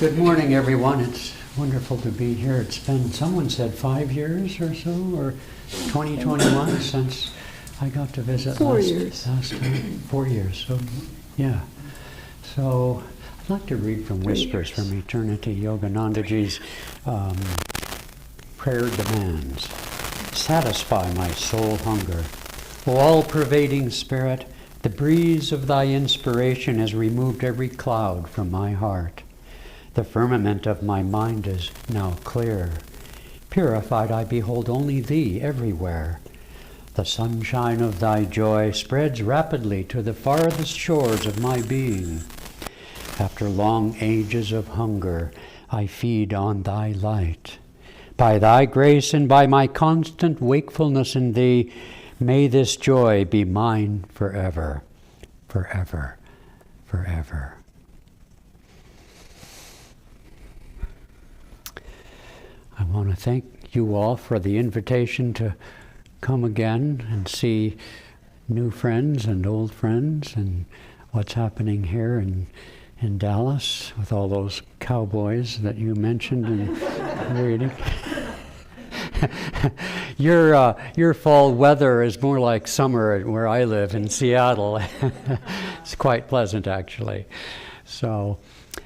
Good morning, everyone. It's wonderful to be here. It's been, someone said 5 years or so, or 2021 since I got to visit last time. 4 years, so yeah. So I'd like to read from Whispers from Eternity, Yoganandaji's prayer demands. Satisfy my soul hunger. O all-pervading Spirit, the breeze of thy inspiration has removed every cloud from my heart. The firmament of my mind is now clear. Purified, I behold only thee everywhere. The sunshine of thy joy spreads rapidly to the farthest shores of my being. After long ages of hunger, I feed on thy light. By thy grace and by my constant wakefulness in thee, may this joy be mine forever, forever, forever. I want to thank you all for the invitation to come again and see new friends and old friends and what's happening here in Dallas with all those cowboys that you mentioned in the reading. Your fall weather is more like summer where I live in Seattle. It's quite pleasant, actually. So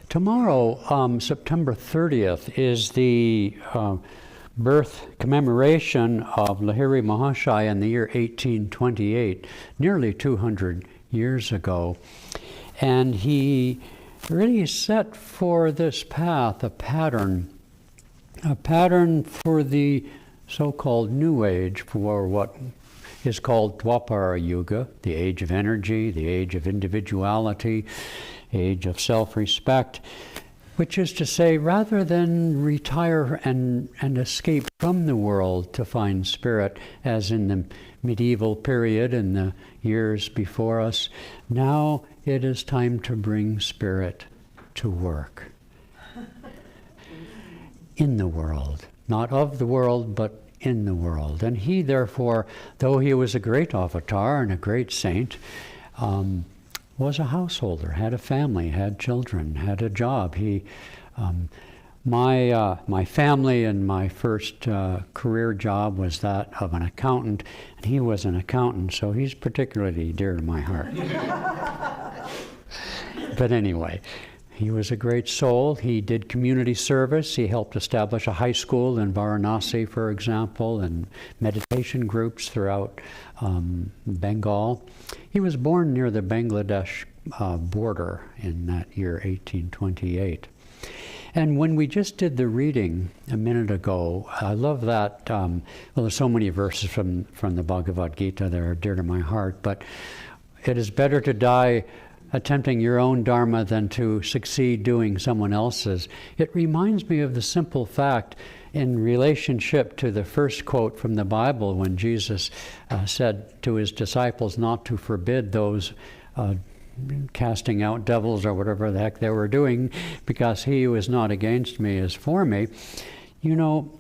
tomorrow, September 30th, is the birth commemoration of Lahiri Mahashaya in the year 1828, nearly 200 years ago. And he really set for this path a pattern for the so-called New Age, for what is called Dwapara Yuga, the age of energy, the age of individuality, age of self-respect, which is to say, rather than retire and escape from the world to find spirit, as in the medieval period and the years before us, now it is time to bring spirit to work. In the world, not of the world, but in the world. And he, therefore, though he was a great avatar and a great saint, was a householder, had a family, had children, had a job. My family and my first career job was that of an accountant, and he was an accountant, so he's particularly dear to my heart. But anyway, he was a great soul. He did community service. He helped establish a high school in Varanasi, for example, and meditation groups throughout Bengal. He was born near the Bangladesh border in that year, 1828. And when we just did the reading a minute ago, I love that, well, there's so many verses from the Bhagavad Gita that are dear to my heart, but it is better to die attempting your own dharma than to succeed doing someone else's. It reminds me of the simple fact in relationship to the first quote from the Bible when Jesus said to his disciples not to forbid those casting out devils or whatever the heck they were doing, because he who is not against me is for me. You know,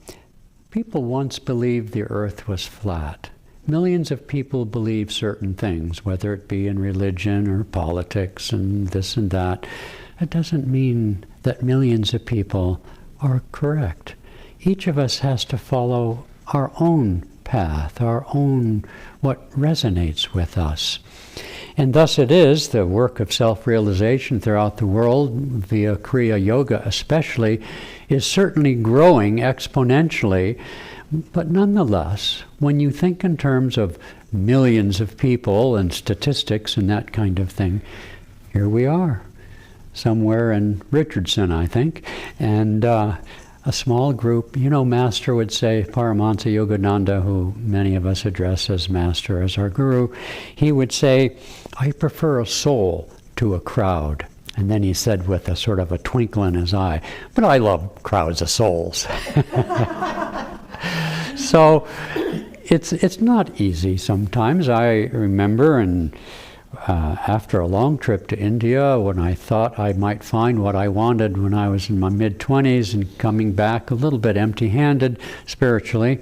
people once believed the earth was flat. Millions of people believe certain things, whether it be in religion or politics and this and that. It doesn't mean that millions of people are correct. Each of us has to follow our own path, our own, what resonates with us. And thus it is the work of self-realization throughout the world, via Kriya Yoga especially, is certainly growing exponentially. But nonetheless, when you think in terms of millions of people and statistics and that kind of thing, here we are, somewhere in Richardson, I think, and a small group. You know, Master would say, Paramahansa Yogananda, who many of us address as Master, as our Guru, he would say, I prefer a soul to a crowd. And then he said with a sort of a twinkle in his eye, but I love crowds of souls. So it's not easy sometimes. I remember, and after a long trip to India, when I thought I might find what I wanted when I was in my mid-20s, and coming back a little bit empty-handed spiritually,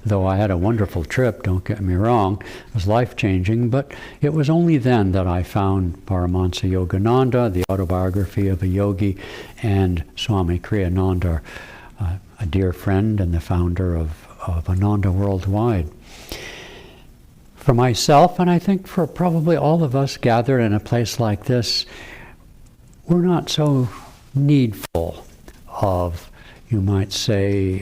though I had a wonderful trip, don't get me wrong, it was life-changing, but it was only then that I found Paramahansa Yogananda, the autobiography of a yogi, and Swami Kriyananda, a dear friend and the founder of Ananda Worldwide. For myself, and I think for probably all of us gathered in a place like this, we're not so needful of, you might say,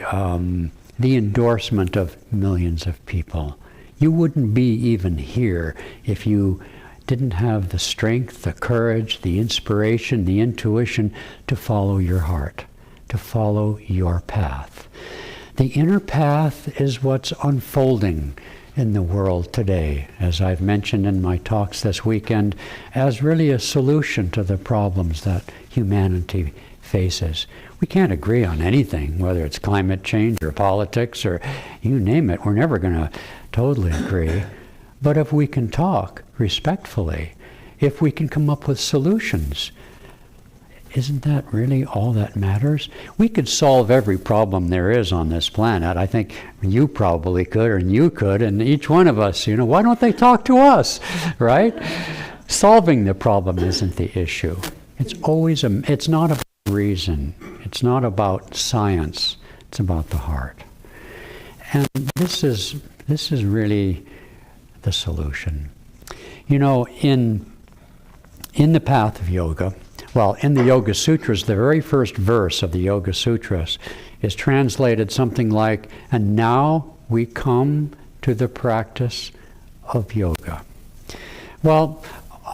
the endorsement of millions of people. You wouldn't be even here if you didn't have the strength, the courage, the inspiration, the intuition to follow your heart, to follow your path. The inner path is what's unfolding in the world today, as I've mentioned in my talks this weekend, as really a solution to the problems that humanity faces. We can't agree on anything, whether it's climate change or politics or you name it. We're never going to totally agree. But if we can talk respectfully, if we can come up with solutions, isn't that really all that matters? We could solve every problem there is on this planet. I think you probably could, and you could, and each one of us, why don't they talk to us, right? Solving the problem isn't the issue. It's always it's not about reason. It's not about science. It's about the heart. And this is really the solution. In the path of yoga, well, in the Yoga Sutras, the very first verse of the Yoga Sutras is translated something like, "And now we come to the practice of yoga." Well,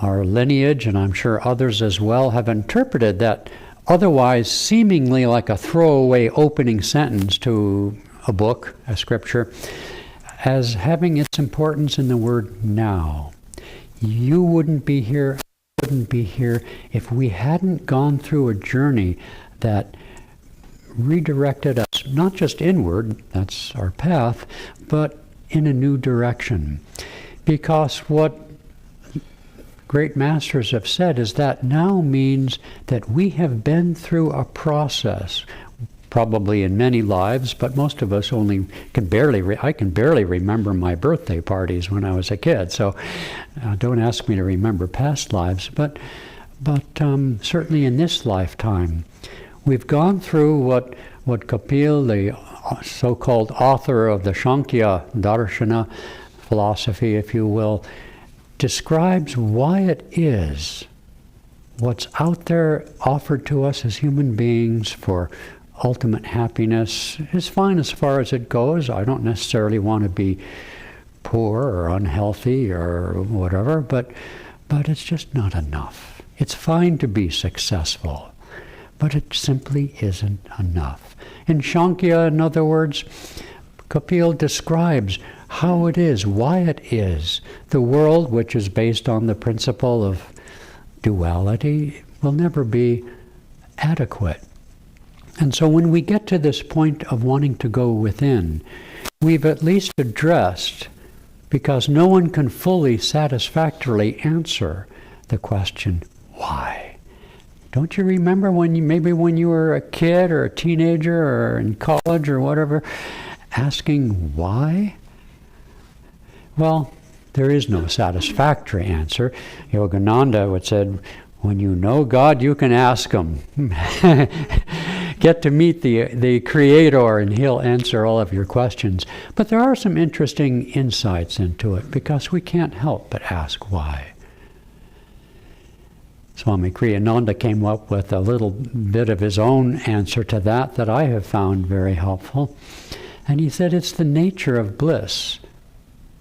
our lineage, and I'm sure others as well, have interpreted that otherwise seemingly like a throwaway opening sentence to a book, a scripture, as having its importance in the word now. You wouldn't be here if we hadn't gone through a journey that redirected us, not just inward, that's our path, but in a new direction. Because what great masters have said is that now means that we have been through a process, probably in many lives, but most of us only can barely remember my birthday parties when I was a kid. So don't ask me to remember past lives, but certainly in this lifetime, we've gone through what Kapil, the so-called author of the Sankhya Darshana philosophy, if you will, describes why it is what's out there offered to us as human beings for ultimate happiness is fine as far as it goes. I don't necessarily want to be poor or unhealthy or whatever, but it's just not enough. It's fine to be successful, but it simply isn't enough. In Sankhya, in other words, Kapil describes how it is, why it is. The world, which is based on the principle of duality, will never be adequate. And so when we get to this point of wanting to go within, we've at least addressed, because no one can fully satisfactorily answer the question, why? Don't you remember when you were a kid or a teenager or in college or whatever, asking why? Well, there is no satisfactory answer. Yogananda would said, when you know God, you can ask Him. Get to meet the Creator, and He'll answer all of your questions. But there are some interesting insights into it, because we can't help but ask why. Swami Kriyananda came up with a little bit of his own answer to that I have found very helpful. And he said it's the nature of bliss,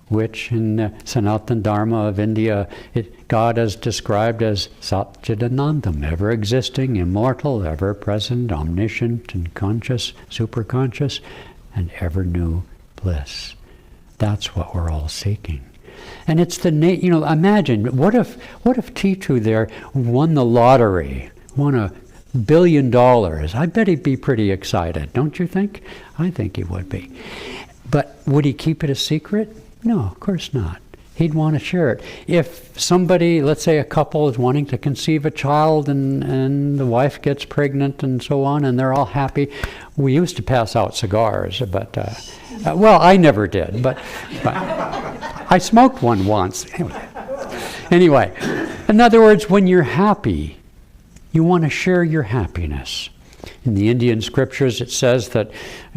which in the Sanatana Dharma of India, God is described as Satchidanandam, ever-existing, immortal, ever-present, omniscient, and conscious, superconscious, and ever-new bliss. That's what we're all seeking. And it's imagine, what if Titu there won the lottery, won $1 billion? I bet he'd be pretty excited, don't you think? I think he would be. But would he keep it a secret? No, of course not. He'd want to share it. If somebody, let's say a couple is wanting to conceive a child and the wife gets pregnant and so on, and they're all happy, we used to pass out cigars, but, well, I never did, but I smoked one once. Anyway, in other words, when you're happy, you want to share your happiness. In the Indian scriptures, it says that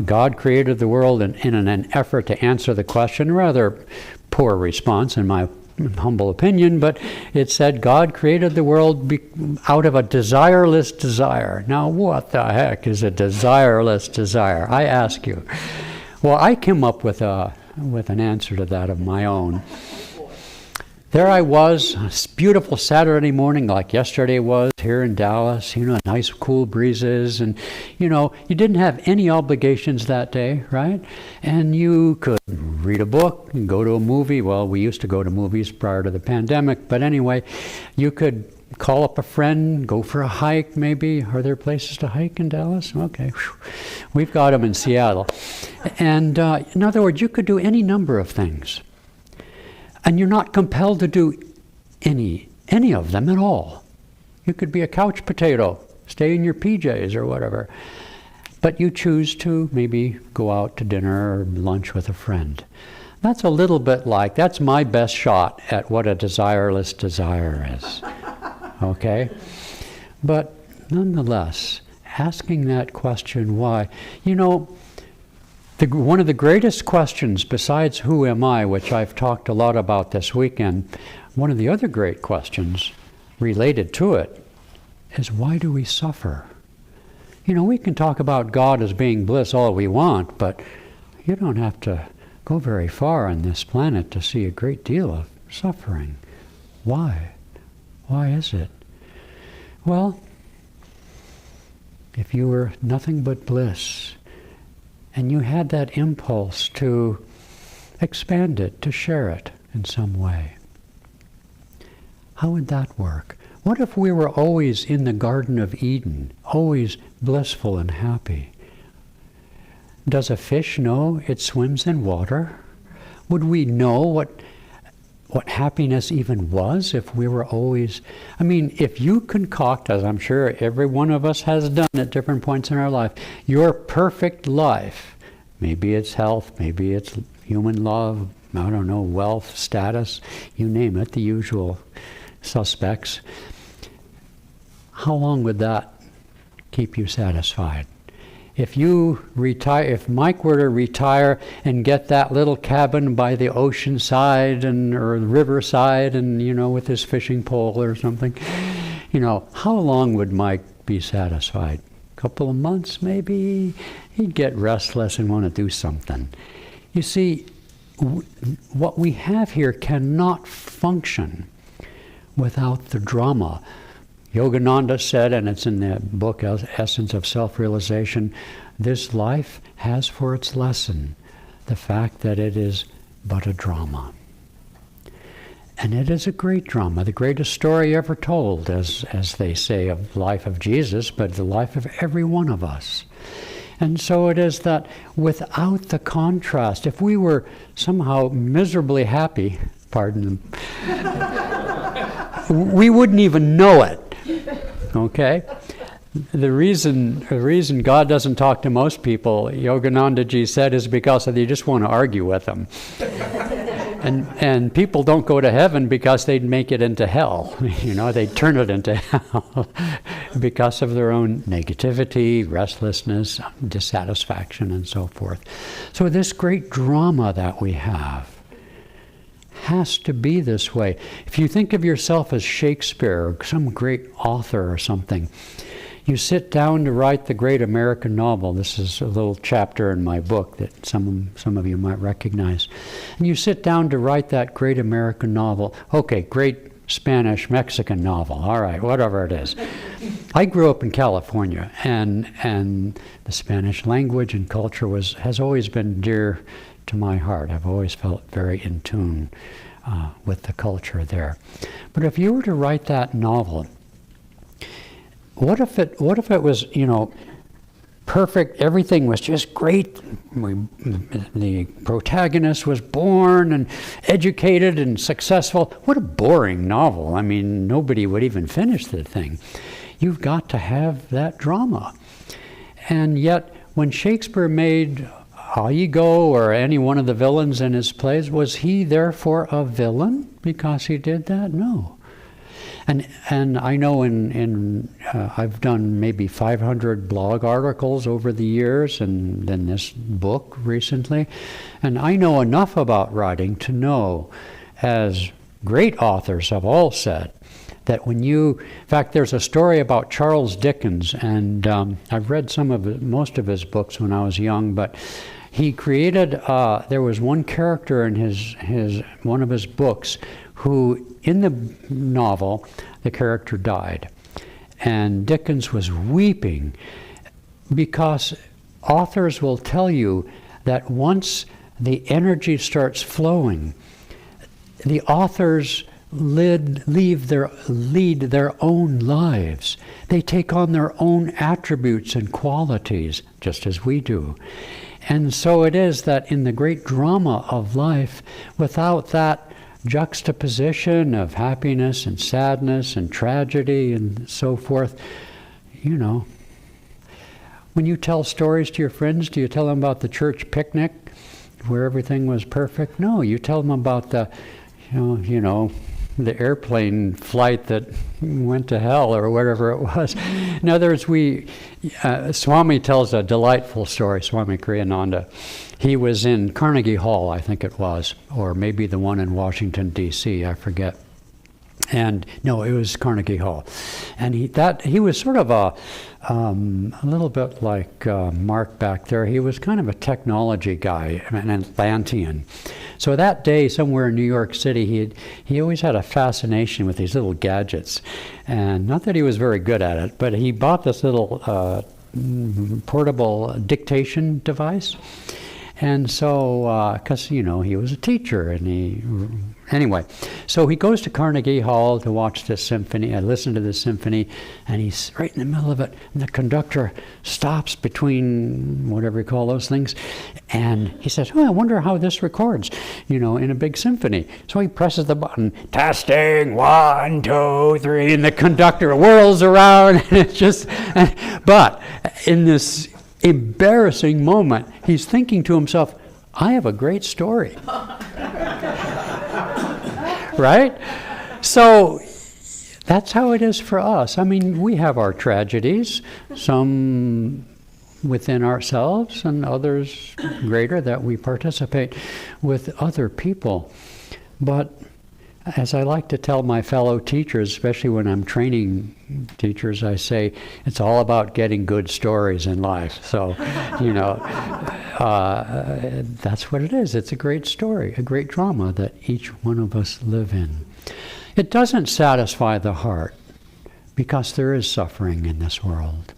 God created the world in an effort to answer the question, rather poor response in my humble opinion, but it said God created the world out of a desireless desire. Now, what the heck is a desireless desire? I ask you. Well, I came up with an answer to that of my own. There I was, a beautiful Saturday morning like yesterday was here in Dallas, nice cool breezes, and you didn't have any obligations that day, right? And you could read a book and go to a movie. Well, we used to go to movies prior to the pandemic, but anyway, you could call up a friend, go for a hike maybe. Are there places to hike in Dallas? Okay. We've got them in Seattle. And in other words, you could do any number of things. And you're not compelled to do any of them at all. You could be a couch potato, stay in your PJs or whatever. But you choose to maybe go out to dinner or lunch with a friend. That's a little bit like, that's my best shot at what a desireless desire is. Okay? But nonetheless, asking that question, why? One of the greatest questions besides who am I, which I've talked a lot about this weekend, one of the other great questions related to it is, why do we suffer? We can talk about God as being bliss all we want, but you don't have to go very far on this planet to see a great deal of suffering. Why? Why is it? Well, if you were nothing but bliss, and you had that impulse to expand it, to share it in some way, how would that work? What if we were always in the Garden of Eden, always blissful and happy? Does a fish know it swims in water? Would we know what happiness even was if we were always... if you concoct, as I'm sure every one of us has done at different points in our life, your perfect life, maybe it's health, maybe it's human love, I don't know, wealth, status, you name it, the usual suspects, how long would that keep you satisfied? If you retire, if Mike were to retire and get that little cabin by the ocean side or the riverside and, with his fishing pole or something, how long would Mike be satisfied? A couple of months maybe? He'd get restless and want to do something. You see, what we have here cannot function without the drama. Yogananda said, and it's in the book Essence of Self-Realization, this life has for its lesson the fact that it is but a drama. And it is a great drama, the greatest story ever told, as they say, of the life of Jesus, but the life of every one of us. And so it is that without the contrast, if we were somehow miserably happy, pardon them, we wouldn't even know it. Okay? The reason God doesn't talk to most people, Yogananda Ji said, is because they just want to argue with them. And people don't go to heaven because they'd make it into hell. They'd turn it into hell because of their own negativity, restlessness, dissatisfaction, and so forth. So this great drama that we have has to be this way. If you think of yourself as Shakespeare or some great author or something, you sit down to write the great American novel. This is a little chapter in my book that some of you might recognize. And you sit down to write that great American novel. Okay, great Spanish-Mexican novel. All right, whatever it is. I grew up in California, and the Spanish language and culture has always been dear to my heart. I've always felt very in tune with the culture there. But if you were to write that novel, what if it was, perfect, everything was just great. The protagonist was born and educated and successful. What a boring novel. I mean, nobody would even finish the thing. You've got to have that drama. And yet, when Shakespeare made Iago or any one of the villains in his plays, was he therefore a villain because he did that? No. And I know I've done maybe 500 blog articles over the years, and then this book recently, and I know enough about writing to know, as great authors have all said, that in fact, there's a story about Charles Dickens, and I've read most of his books when I was young, but he created, there was one character in one of his books who, in the novel, the character died. And Dickens was weeping because authors will tell you that once the energy starts flowing, the authors lead their own lives. They take on their own attributes and qualities, just as we do. And so it is that in the great drama of life, without that juxtaposition of happiness and sadness and tragedy and so forth, when you tell stories to your friends, do you tell them about the church picnic where everything was perfect? No, you tell them about the airplane flight that went to hell or whatever it was. In other words, Swami tells a delightful story, Swami Kriyananda. He was in Carnegie Hall, I think it was, or maybe the one in Washington, D.C., I forget. And no, it was Carnegie Hall. And he was sort of a little bit like Mark back there. He was kind of a technology guy, an Atlantean. So that day, somewhere in New York City, he always had a fascination with these little gadgets. And not that he was very good at it, but he bought this little portable dictation device. And so, because, he was a teacher, and anyway, so he goes to Carnegie Hall to watch this symphony, listen to this symphony, and he's right in the middle of it, and the conductor stops between whatever you call those things, and he says, I wonder how this records, in a big symphony. So he presses the button, testing, 1, 2, 3, and the conductor whirls around, and it's just, but in this embarrassing moment, he's thinking to himself, I have a great story. Right? So that's how it is for us. I mean, we have our tragedies, some within ourselves and others greater that we participate with other people. But as I like to tell my fellow teachers, especially when I'm training teachers, I say it's all about getting good stories in life. So, that's what it is. It's a great story, a great drama that each one of us live in. It doesn't satisfy the heart because there is suffering in this world.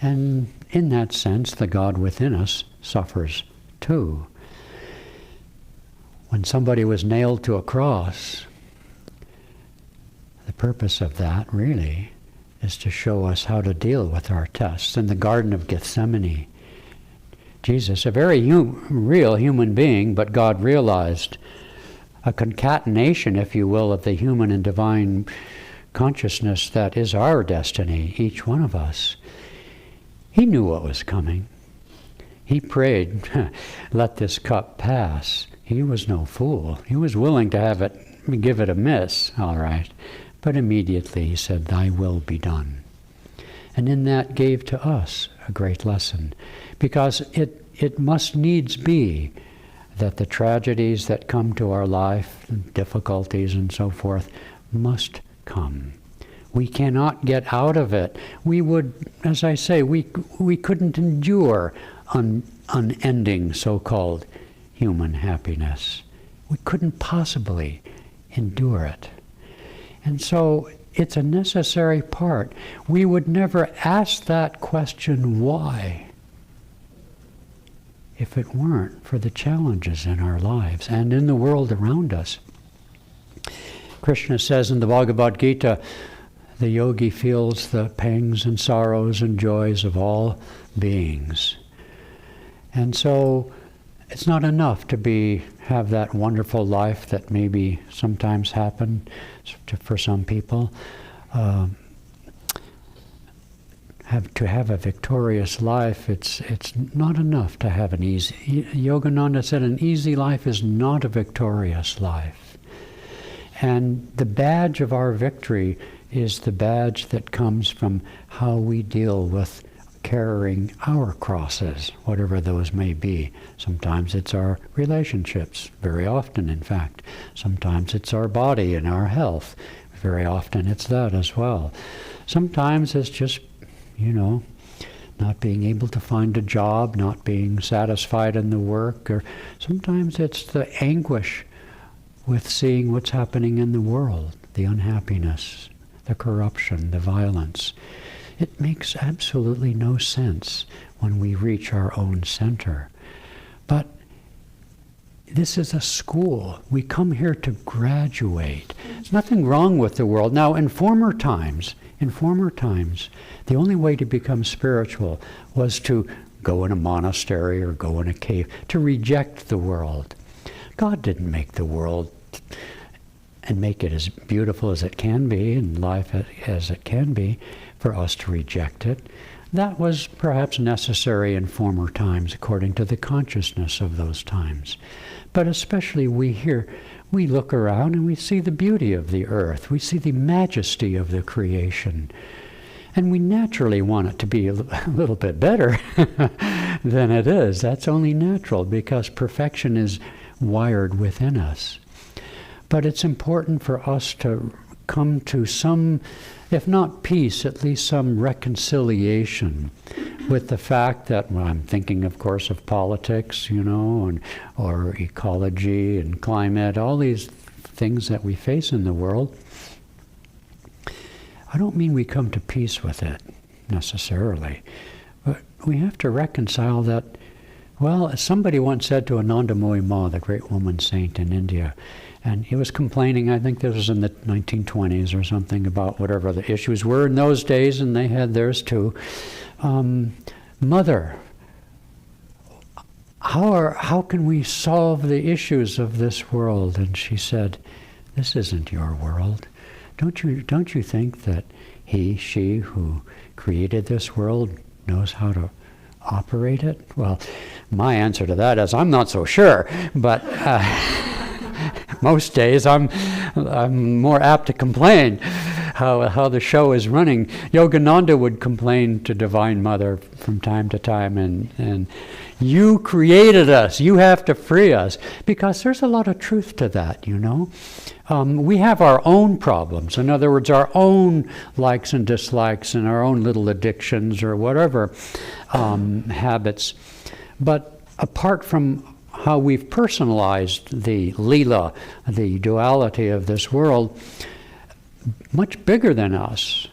And in that sense, the God within us suffers too. When somebody was nailed to a cross, the purpose of that really is to show us how to deal with our tests. In the Garden of Gethsemane, Jesus, a very real human being, but God realized a concatenation, if you will, of the human and divine consciousness that is our destiny, each one of us. He knew what was coming. He prayed, let this cup pass. He was no fool. He was willing to give it a miss, all right. But immediately he said, thy will be done. And in that gave to us a great lesson, because it must needs be that the tragedies that come to our life, difficulties and so forth, must come. We cannot get out of it. We would, as I say, we couldn't endure unending so-called human happiness. We couldn't possibly endure it. And so it's a necessary part. We would never ask that question, why, if it weren't for the challenges in our lives and in the world around us. Krishna says in the Bhagavad Gita the yogi feels the pangs and sorrows and joys of all beings. And so it's not enough to have that wonderful life that maybe sometimes happen for some people. Have a victorious life, it's not enough to have an easy. Yogananda said an easy life is not a victorious life. And the badge of our victory is the badge that comes from how we deal with carrying our crosses, whatever those may be. Sometimes it's our relationships, very often in fact. Sometimes it's our body and our health. Very often it's that as well. Sometimes it's just, not being able to find a job, not being satisfied in the work, or sometimes it's the anguish with seeing what's happening in the world, the unhappiness, the corruption, the violence. It makes absolutely no sense when we reach our own center. But this is a school. We come here to graduate. There's nothing wrong with the world. Now, in former times, the only way to become spiritual was to go in a monastery or go in a cave, to reject the world. God didn't make the world and make it as beautiful as it can be and life as it can be for us to reject it. That was perhaps necessary in former times according to the consciousness of those times. But especially we look around and we see the beauty of the earth. We see the majesty of the creation. And we naturally want it to be a little bit better than it is. That's only natural because perfection is wired within us. But it's important for us to come to some, if not peace, at least some reconciliation with the fact that, well, I'm thinking, of course, of politics, or ecology and climate, all these things that we face in the world. I don't mean we come to peace with it, necessarily. But we have to reconcile that, well, as somebody once said to Ananda Washington, the great woman saint in India, and he was complaining, I think this was in the 1920s or something, about whatever the issues were in those days, and they had theirs too. Mother, how can we solve the issues of this world? And she said, this isn't your world. Don't you think that she who created this world knows how to operate it? Well, my answer to that is I'm not so sure, but most days I'm more apt to complain how the show is running. Yogananda would complain to Divine Mother from time to time, and you created us, you have to free us, because there's a lot of truth to that, we have our own problems. In other words, our own likes and dislikes and our own little addictions or whatever habits. But apart from how we've personalized the Leela, the duality of this world, much bigger than us.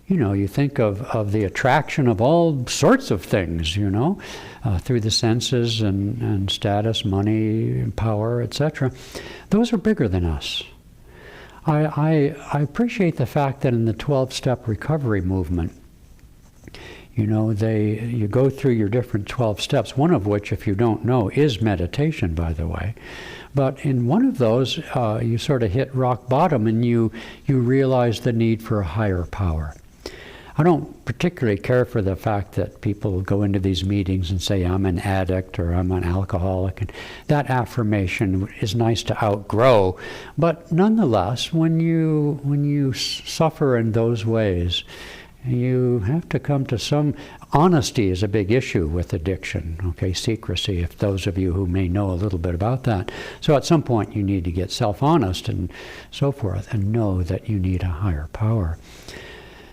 You think of the attraction of all sorts of things, through the senses and status, money, power, etc. Those are bigger than us. I appreciate the fact that in the 12-step recovery movement, you go through your different 12 steps, one of which, if you don't know, is meditation, by the way. But in one of those, you sort of hit rock bottom and you realize the need for a higher power. I don't particularly care for the fact that people go into these meetings and say, I'm an addict or I'm an alcoholic. And that affirmation is nice to outgrow. But nonetheless, when you suffer in those ways, you have to come to some honesty is a big issue with addiction, okay, secrecy, if those of you who may know a little bit about that. So at some point you need to get self-honest and so forth and know that you need a higher power.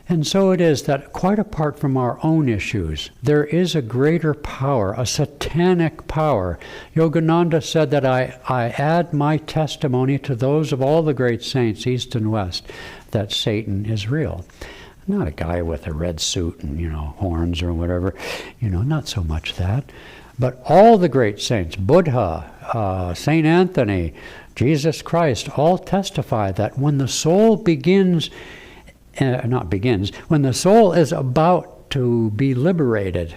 And so it is that quite apart from our own issues, there is a greater power, a satanic power. Yogananda said that I add my testimony to those of all the great saints, East and West, that Satan is real. Not a guy with a red suit and, horns or whatever, not so much that. But all the great saints, Buddha, St. Anthony, Jesus Christ, all testify that when the soul begins not begins, when the soul is about to be liberated,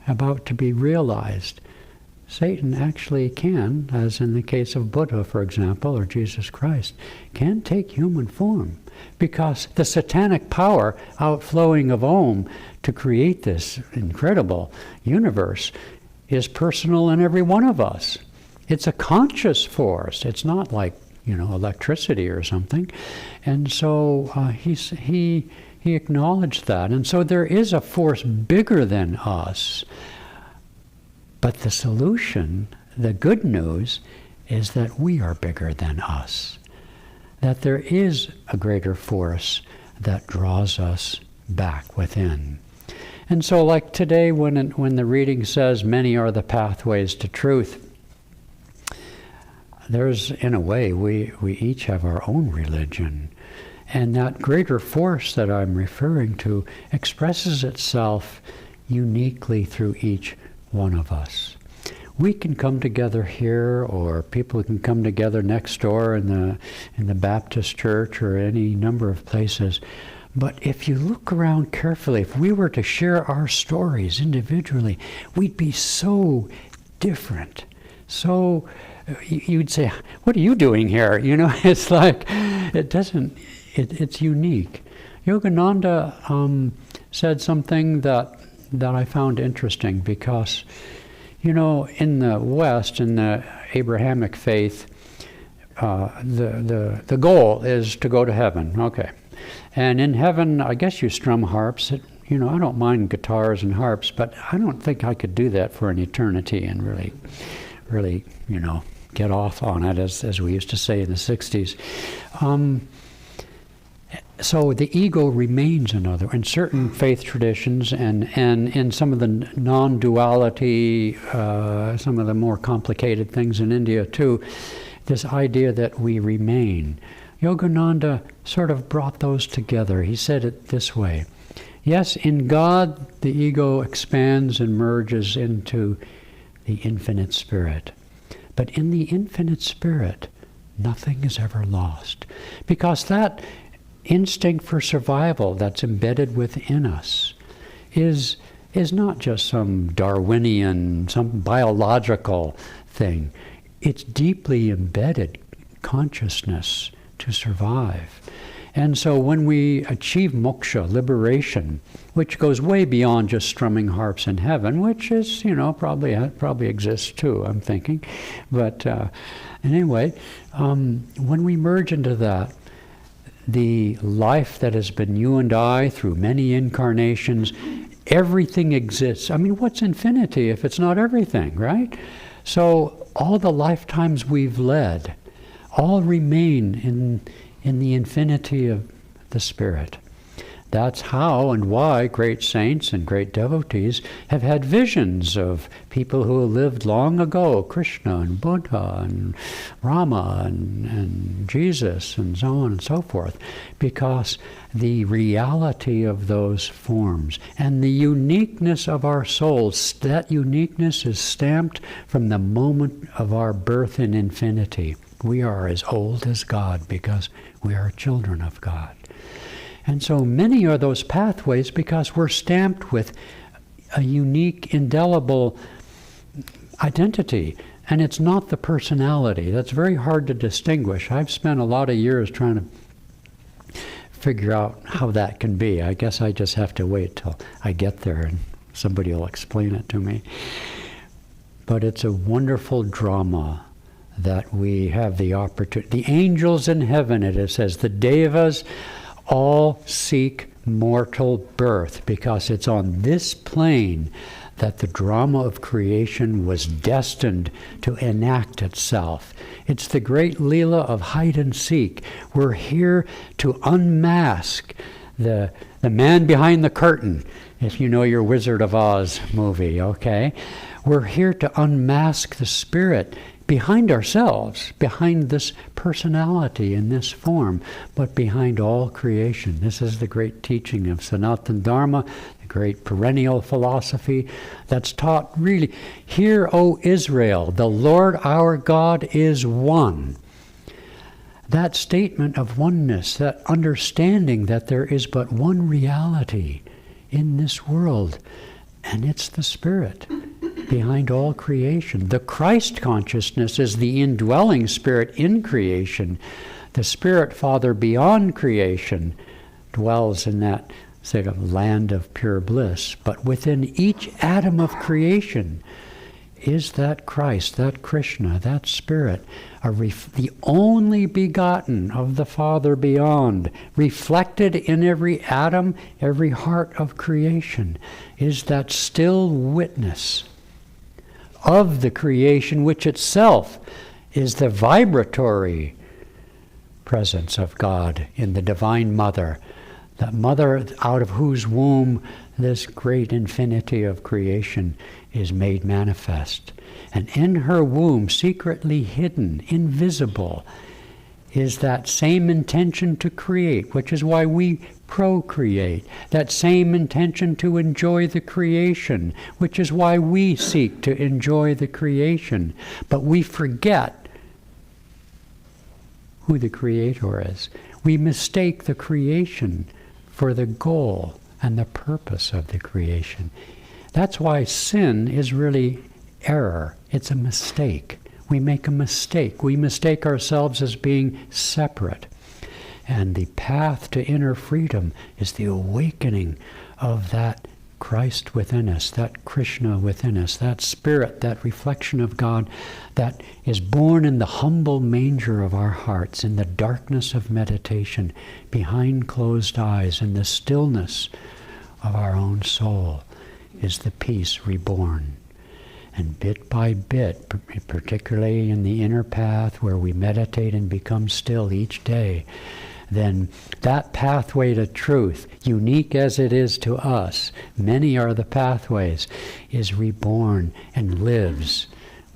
about to be realized, Satan actually can, as in the case of Buddha, for example, or Jesus Christ, can take human form. Because the satanic power outflowing of Om to create this incredible universe is personal in every one of us. It's a conscious force. It's not like, electricity or something. And so he acknowledged that. And so there is a force bigger than us. But the solution, the good news, is that we are bigger than us. That there is a greater force that draws us back within. And so like today when the reading says, many are the pathways to truth, there's, in a way, we each have our own religion. And that greater force that I'm referring to expresses itself uniquely through each one of us. We can come together here, or people can come together next door in the Baptist church or any number of places. But if you look around carefully, if we were to share our stories individually, we'd be so different. So you'd say, what are you doing here? It's like, it's unique. Yogananda said something that I found interesting because, in the West, in the Abrahamic faith, the goal is to go to heaven. Okay. And in heaven, I guess you strum harps. I don't mind guitars and harps, but I don't think I could do that for an eternity and really, get off on it, as we used to say in the 60s. So the ego remains another. In certain faith traditions and in some of the non-duality, some of the more complicated things in India too, this idea that we remain. Yogananda sort of brought those together. He said it this way. Yes, in God, the ego expands and merges into the infinite spirit. But in the infinite spirit, nothing is ever lost. Because that instinct for survival that's embedded within us is not just some Darwinian, some biological thing. It's deeply embedded consciousness to survive. And so when we achieve moksha, liberation, which goes way beyond just strumming harps in heaven, which is, probably exists too, I'm thinking. But anyway, when we merge into that, the life that has been you and I through many incarnations, everything exists. I mean, what's infinity if it's not everything, right? So all the lifetimes we've led all remain in the infinity of the Spirit. That's how and why great saints and great devotees have had visions of people who lived long ago, Krishna and Buddha and Rama and Jesus and so on and so forth, because the reality of those forms and the uniqueness of our souls, that uniqueness is stamped from the moment of our birth in infinity. We are as old as God because we are children of God. And so many are those pathways because we're stamped with a unique, indelible identity. And it's not the personality. That's very hard to distinguish. I've spent a lot of years trying to figure out how that can be. I guess I just have to wait till I get there and somebody will explain it to me. But it's a wonderful drama that we have the opportunity. The angels in heaven, it says, the devas all seek mortal birth because it's on this plane that the drama of creation was destined to enact itself. It's the great Leela of hide and seek. We're here to unmask the man behind the curtain, if you know your Wizard of Oz movie, okay? We're here to unmask the spirit behind ourselves, behind this personality in this form, but behind all creation. This is the great teaching of Sanatana Dharma, the great perennial philosophy that's taught really, hear, O Israel, the Lord our God is one. that statement of oneness, that understanding that there is but one reality in this world, and it's the Spirit behind all creation. The Christ consciousness is the indwelling Spirit in creation. The Spirit Father beyond creation dwells in that sort of land of pure bliss. But within each atom of creation is that Christ, that Krishna, that Spirit, the only begotten of the Father beyond, reflected in every atom, every heart of creation, is that still witness of the creation, which itself is the vibratory presence of God in the Divine Mother, that Mother out of whose womb this great infinity of creation is made manifest. And in her womb, secretly hidden, invisible, is that same intention to create, which is why we procreate. That same intention to enjoy the creation, which is why we seek to enjoy the creation. But we forget who the Creator is. We mistake the creation for the goal and the purpose of the creation. That's why sin is really error. It's a mistake. We make a mistake. We mistake ourselves as being separate. And the path to inner freedom is the awakening of that Christ within us, that Krishna within us, that Spirit, that reflection of God that is born in the humble manger of our hearts, in the darkness of meditation, behind closed eyes, in the stillness of our own soul, is the peace reborn. And bit by bit, particularly in the inner path where we meditate and become still each day, then that pathway to truth, unique as it is to us, many are the pathways, is reborn and lives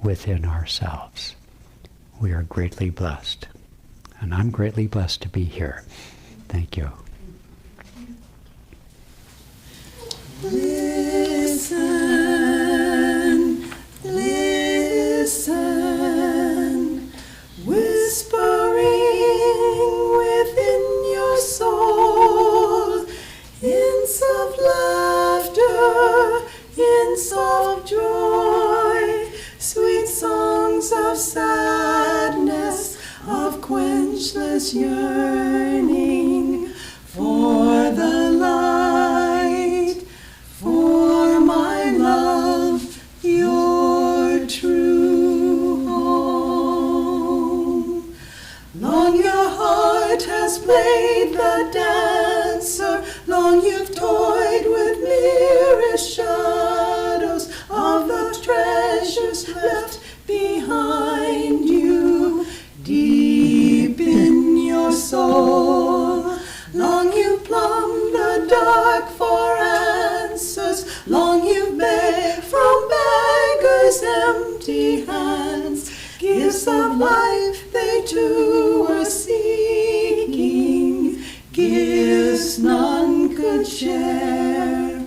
within ourselves. We are greatly blessed. And I'm greatly blessed to be here. Thank you. Listen, listen, whispering within your soul, hints of laughter, hints of joy, sweet songs of sadness, of quenchless yearning for the light, for my love, your true home. Long your heart has played the dancer, long you've toyed with merest shadows of the treasures left behind you, deep in your soul. Long you plumbed the dark for answers, long you begged from beggars' empty hands, gifts of life they too were seeking, gifts none could share.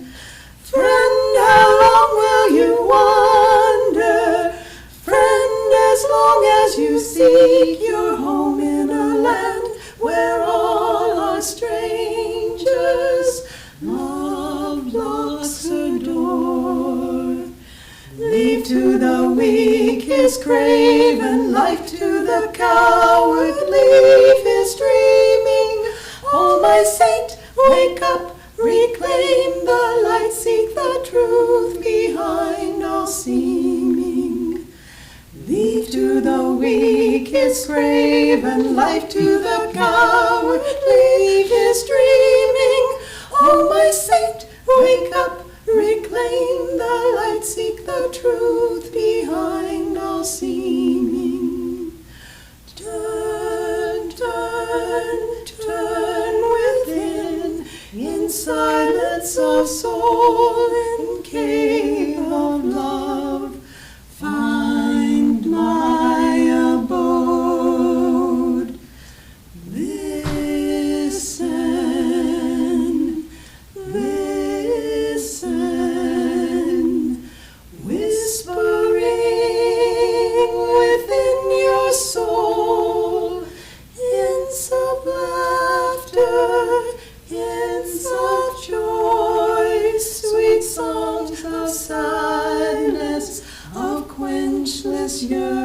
Friend, how long will you wander? Friend, as long as you seek your home in a land where all are strangers, love blocks adore. Leave to the weak his craven life, to the coward leave his dreaming. Oh, my saint, wake up, reclaim the light, seek the truth behind all seeming. Leave to the weak his craven life, to the coward leave his dreaming. Oh, my saint, wake up, reclaim the light, seek the truth behind all seeming. Turn, turn, turn within, in silence of soul, in cave of love, find my abode. Listen, listen, whispering within your soul, yearn.